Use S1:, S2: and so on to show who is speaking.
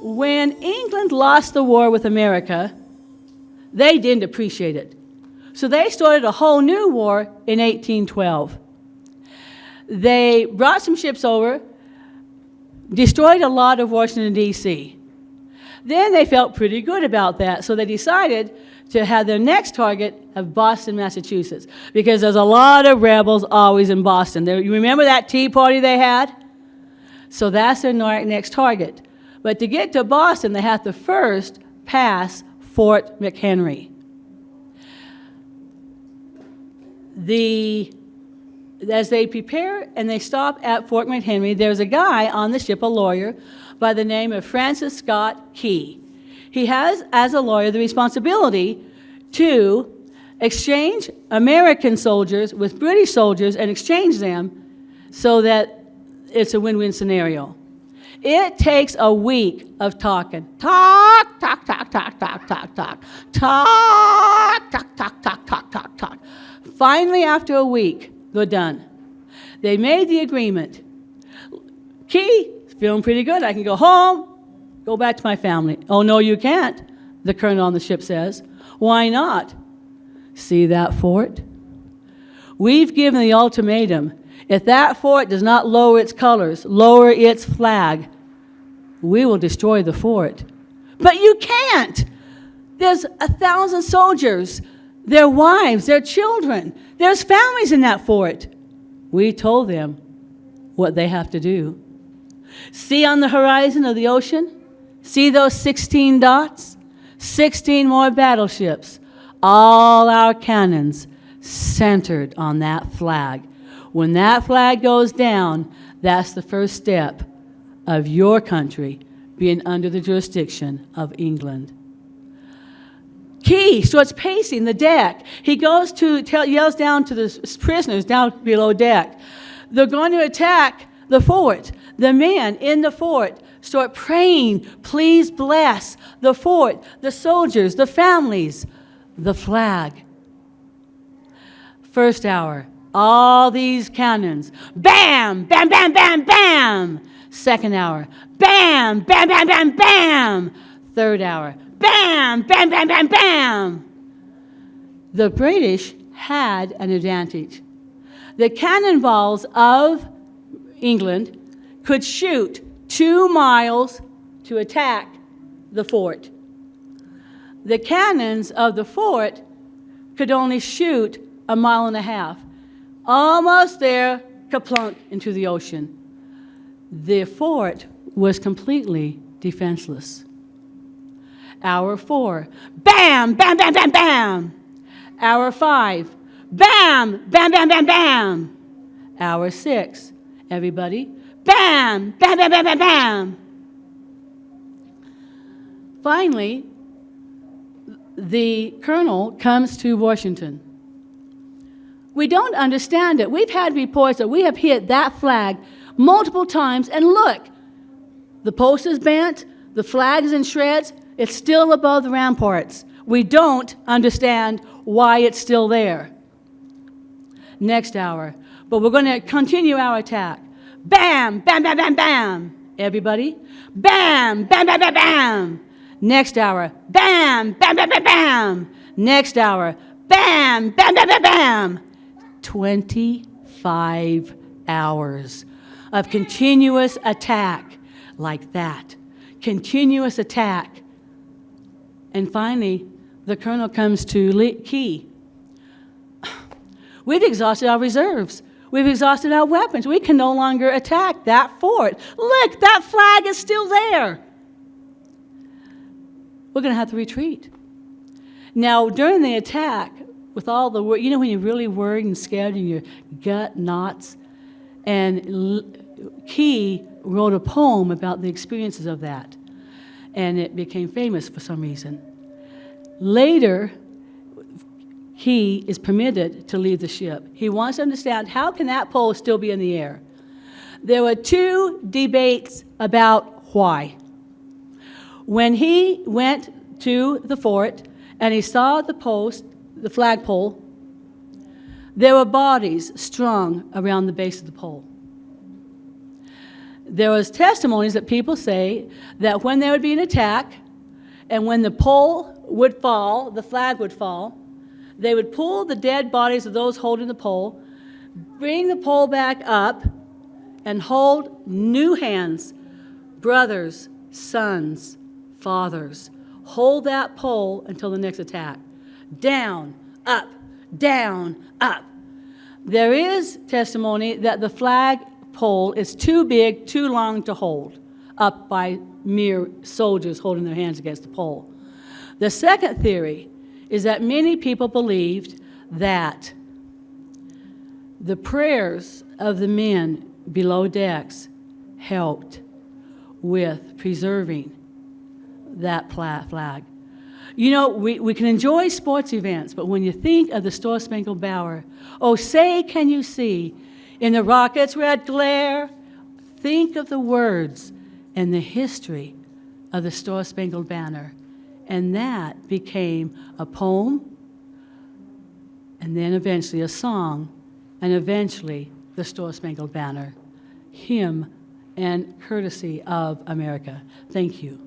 S1: When England lost the war with America, they didn't appreciate it. So they started a whole new war in 1812. They brought some ships over, destroyed a lot of Washington, D.C. Then they felt pretty good about that, so they decided to have their next target of Boston, Massachusetts, because there's a lot of rebels always in Boston. You remember that Tea Party they had? So that's their next target. But to get to Boston, they have to first pass Fort McHenry. As they prepare and they stop at Fort McHenry, there's a guy on the ship, a lawyer, by the name of Francis Scott Key. He has, as a lawyer, the responsibility to exchange American soldiers with British soldiers and exchange them so that it's a win-win scenario. It takes a week of talking. Talk, talk, talk, talk, talk, talk, talk. Talk, talk, talk, talk, talk, talk, talk. Finally, after a week, they're done. They made the agreement. Key, feeling pretty good. I can go home, go back to my family. Oh, no, you can't, the colonel on the ship says. Why not? See that fort? We've given the ultimatum. If that fort does not lower its colors, lower its flag, we will destroy the fort. But you can't. There's 1,000 soldiers, their wives, their children. There's families in that fort. We told them what they have to do. See on the horizon of the ocean? See those 16 dots? 16 more battleships. All our cannons centered on that flag. When that flag goes down, that's the first step of your country being under the jurisdiction of England. Key starts pacing the deck. He goes yells down to the prisoners down below deck. They're going to attack the fort. The men in the fort start praying, please bless the fort, the soldiers, the families, the flag. First hour, all these cannons, bam, bam, bam, bam, bam. Second hour, bam, bam, bam, bam, bam. Third hour, bam, bam, bam, bam, bam. The British had an advantage. The cannonballs of England could shoot 2 miles to attack the fort. The cannons of the fort could only shoot 1.5 miles. Almost there, kaplunk, into the ocean. The fort was completely defenseless. Hour 4, bam, bam, bam, bam, bam. Hour 5, bam, bam, bam, bam, bam. Hour 6, everybody, bam, bam, bam, bam, bam, bam. Finally, the colonel comes to Washington. We don't understand it. We've had reports that we have hit that flag multiple times, and look, the post is bent, the flag is in shreds, it's still above the ramparts. We don't understand why it's still there. Next hour, but we're going to continue our attack. Bam, bam, bam, bam, bam. Everybody, bam, bam, bam, bam, bam. Next hour, bam, bam, bam, bam, bam. Next hour, bam, bam, bam, bam, bam. 25 hours of continuous attack like that. Continuous attack. And finally, the colonel comes to Key. We've exhausted our reserves. We've exhausted our weapons. We can no longer attack that fort. Look, that flag is still there. We're going to have to retreat. Now, during the attack, with all the work, you know when you're really worried and scared and your gut knots? And Key wrote a poem about the experiences of that. And it became famous for some reason. Later, Key is permitted to leave the ship. He wants to understand, how can that pole still be in the air? There were 2 debates about why. When he went to the fort and he saw the post, the flagpole, there were bodies strung around the base of the pole. there was testimonies that people say that when there would be an attack and when the pole would fall, the flag would fall, they would pull the dead bodies of those holding the pole, bring the pole back up, and hold new hands, brothers, sons, fathers. Hold that pole until the next attack. Down, up, down, up. There is testimony that the flag pole is too big, too long to hold up by mere soldiers holding their hands against the pole. The second theory is that many people believed that the prayers of the men below decks helped with preserving that flag. You know, we can enjoy sports events, but when you think of the Star-Spangled Banner, oh, say can you see in the rocket's red glare, think of the words and the history of the Star-Spangled Banner. And that became a poem, and then eventually a song, and eventually the Star-Spangled Banner, hymn and courtesy of America. Thank you.